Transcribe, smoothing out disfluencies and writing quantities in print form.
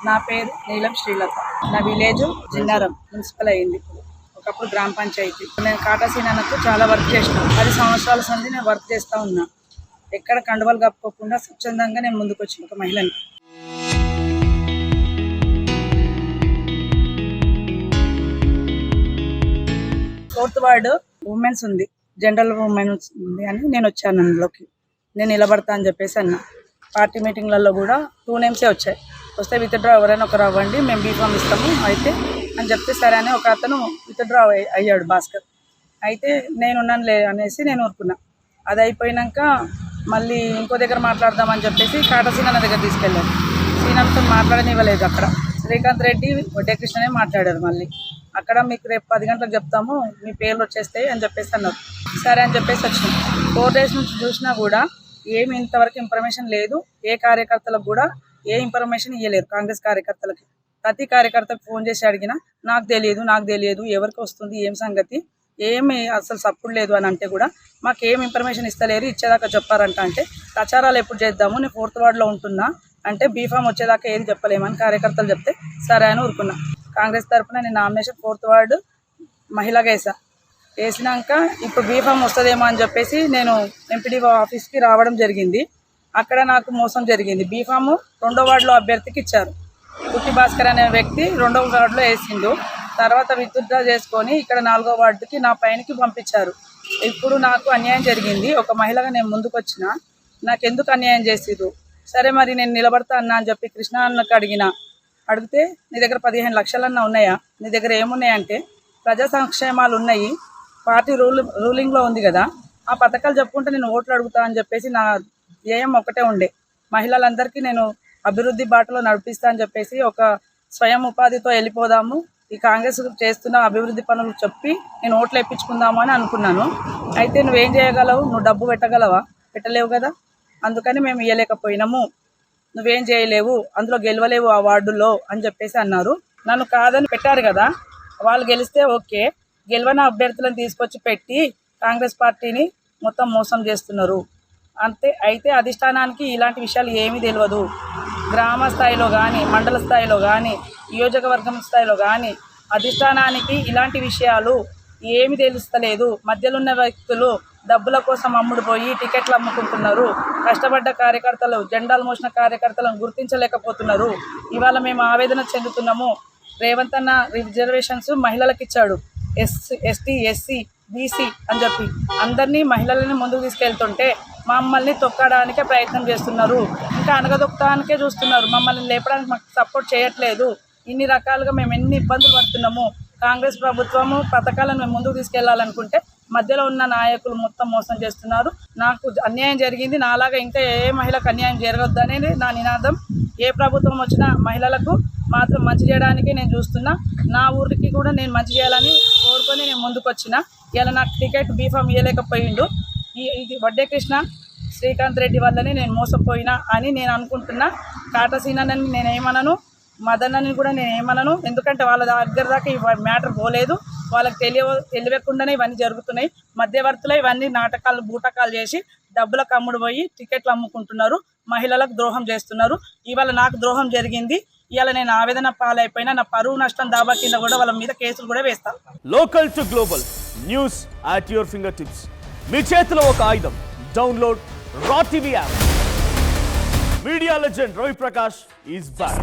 నా పేరు నీలం శ్రీలత. నా విలేజ్ జిన్నారం మున్సిపల్ అయింది. ఒకప్పుడు గ్రామ పంచాయతీ. నేను కాటాసీనకు చాలా వర్క్ చేసిన 10 సంవత్సరాల సంది నేను వర్క్ చేస్తూ ఉన్నా. ఎక్కడ కండువలు కప్పుకోకుండా స్వచ్ఛందంగా నేను ముందుకు వచ్చిన ఒక మహిళని. ఫోర్త్ వార్డు ఉమెన్స్ ఉంది, జనరల్ ఉమెన్స్ ఉంది అని నేను వచ్చాను. అందులోకి నేను నిలబడతా అని చెప్పేసి అన్న. పార్టీ మీటింగ్లలో కూడా 2 నేమ్సే వచ్చాయి. వస్తే విత్డ్రా ఎవరైనా ఒకరు అవ్వండి, మేము బీఫామ్ ఇస్తాము అయితే అని చెప్తే సరే అని ఒక అతను విత్డ్రా అయ్యాడు, భాస్కర్. అయితే నేనున్నాను లే అనేసి నేను ఊరుకున్నా. అది అయిపోయినాక మళ్ళీ ఇంకో దగ్గర మాట్లాడదామని చెప్పేసి కాటసీనన్న దగ్గర తీసుకెళ్ళారు. సీనంతో మాట్లాడనివ్వలేదు. అక్కడ శ్రీకాంత్ రెడ్డి, వడ్డే కృష్ణనే మాట్లాడారు. మళ్ళీ అక్కడ మీకు రేపు 10 గంటలకు చెప్తాము, మీ పేర్లు వచ్చేస్తాయి అని చెప్పేసి అన్నారు. సరే అని చెప్పేసి వచ్చినాం. 4 days నుంచి చూసినా కూడా ఏమి ఇంతవరకు ఇన్ఫర్మేషన్ లేదు. ఏ కార్యకర్తలకు కూడా ఏ ఇన్ఫర్మేషన్ ఇవ్వలేదు. కాంగ్రెస్ కార్యకర్తలకి ప్రతి కార్యకర్తకు ఫోన్ చేసి అడిగినా నాకు తెలియదు ఎవరికి వస్తుంది, ఏం సంగతి, ఏమి అసలు సపోర్ట్ లేదు అని అంటే కూడా మాకు ఏం ఇన్ఫర్మేషన్ ఇస్తలేరు, ఇచ్చేదాకా చెప్పారంట. అంటే ప్రచారాలు ఎప్పుడు చేద్దాము, నేను 4th వార్డులో ఉంటున్నా అంటే బీఫామ్ వచ్చేదాకా ఏది చెప్పలేమని కార్యకర్తలు చెప్తే సరే అని ఊరుకున్నా. కాంగ్రెస్ తరఫున నేను నామినేషన్ 4th వార్డు మహిళగా వేసినాక ఇప్పుడు బీఫామ్ వస్తుందేమో అని చెప్పేసి నేను ఎంపీడీఓ ఆఫీస్కి రావడం జరిగింది. అక్కడ నాకు మోసం జరిగింది. బీఫాము 2వ వార్డులో అభ్యర్థికి ఇచ్చారు. పుట్టి భాస్కర్ అనే వ్యక్తి 2వ వార్డులో వేసిండు. తర్వాత విత్డ్రా చేసుకొని ఇక్కడ 4వ వార్డుకి నా పైనకి పంపించారు. ఇప్పుడు నాకు అన్యాయం జరిగింది. ఒక మహిళగా నేను ముందుకు వచ్చిన, నాకు ఎందుకు అన్యాయం చేసిరు? సరే మరి నేను నిలబడతా అన్నా అని చెప్పి కృష్ణ అన్నకు అడిగితే నీ దగ్గర 15 లక్షలన్నా ఉన్నాయా, నీ దగ్గర ఏమున్నాయంటే ప్రజా సంక్షేమాలు ఉన్నాయి, పార్టీ రూలింగ్లో ఉంది కదా, ఆ పథకాలు చెప్పుకుంటే నేను ఓట్లు అడుగుతా అని చెప్పేసి నా ధ్యేయం ఒకటే ఉండే. మహిళలందరికీ నేను అభివృద్ధి బాటలో నడిపిస్తా అని చెప్పేసి ఒక స్వయం ఉపాధితో వెళ్ళిపోదాము, ఈ కాంగ్రెస్ చేస్తున్న అభివృద్ధి పనులు చెప్పి నేను ఓట్లు వేయించుకుందాము అని అనుకున్నాను. అయితే నువ్వేం చేయగలవు, నువ్వు డబ్బు పెట్టలేవు కదా, అందుకని మేము ఇవ్వలేకపోయినాము, నువ్వేం చేయలేవు, అందులో గెలవలేవు ఆ వార్డులో అని చెప్పేసి అన్నారు. నన్ను కాదని పెట్టారు కదా, వాళ్ళు గెలిస్తే ఓకే, గెలవని అభ్యర్థులను తీసుకొచ్చి పెట్టి కాంగ్రెస్ పార్టీని మొత్తం మోసం చేస్తున్నారు అంతే. అయితే అధిష్టానానికి ఇలాంటి విషయాలు ఏమీ తెలియదు. గ్రామ స్థాయిలో కానీ, మండల స్థాయిలో కానీ, నియోజకవర్గం స్థాయిలో కానీ అధిష్టానానికి ఇలాంటి విషయాలు ఏమి తెలుస్తలేదు. మధ్యలో ఉన్న వ్యక్తులు డబ్బుల కోసం అమ్ముడుపోయి టికెట్లు అమ్ముకుంటున్నారు. కష్టపడ్డ కార్యకర్తలు, జెండాలు మోసిన కార్యకర్తలను గుర్తించలేకపోతున్నారు. ఇవాళ మేము ఆవేదన చెందుతున్నాము. రేవంత్ అన్న రిజర్వేషన్స్ మహిళలకు ఇచ్చాడు, ఎస్టీ, ఎస్సీ, బీసీ అని చెప్పి అందరినీ మహిళలని ముందుకు తీసుకెళ్తుంటే మమ్మల్ని తొక్కడానికే ప్రయత్నం చేస్తున్నారు. ఇంకా అనగదొక్కడానికే చూస్తున్నారు. మమ్మల్ని లేపడానికి మాకు సపోర్ట్ చేయట్లేదు. ఇన్ని రకాలుగా మేము ఎన్ని ఇబ్బందులు పడుతున్నాము. కాంగ్రెస్ ప్రభుత్వము పథకాలను మేము ముందుకు తీసుకెళ్లాలనుకుంటే మధ్యలో ఉన్న నాయకులు మొత్తం మోసం చేస్తున్నారు. నాకు అన్యాయం జరిగింది, నాలాగా ఇంకా ఏ మహిళకు అన్యాయం జరగొద్దనేది నా నినాదం. ఏ ప్రభుత్వం వచ్చినా మహిళలకు మాత్రం మంచి చేయడానికి నేను చూస్తున్నా. నా ఊరికి కూడా నేను మంచి చేయాలని కోరుకొని నేను ముందుకు వచ్చిన. ఇలా నాకు టికెట్ బీఫామ్ ఇవ్వలేకపోయిండు. ఇది వడ్డే కృష్ణ, శ్రీకాంత్ రెడ్డి వల్లనే నేను మోసపోయినా అని నేను అనుకుంటున్నా. కాటసీనని నేనేమనను, మదన్నని కూడా నేనేమనను. ఎందుకంటే వాళ్ళ దగ్గర దాకా ఈ మ్యాటర్ పోలేదు. వాళ్ళకి తెలియకుండానే ఇవన్నీ జరుగుతున్నాయి. మధ్యవర్తులు ఇవన్నీ నాటకాలు, బూటకాలు చేసి డబ్బులకు అమ్ముడు పోయి టికెట్లు అమ్ముకుంటున్నారు, మహిళలకు ద్రోహం చేస్తున్నారు. ఇవాళ నాకు ద్రోహం జరిగింది. ఇవాళ నేను ఆవేదన పాలైపోయినా, నా పరువు నష్టం దాబా కింద కూడా వాళ్ళ మీద కేసులు కూడా వేస్తాను. Local to global news at your fingertips. మీ చేతిలో ఒక ఆయుధం. Download R TV app. Media legend Ravi Prakash is back.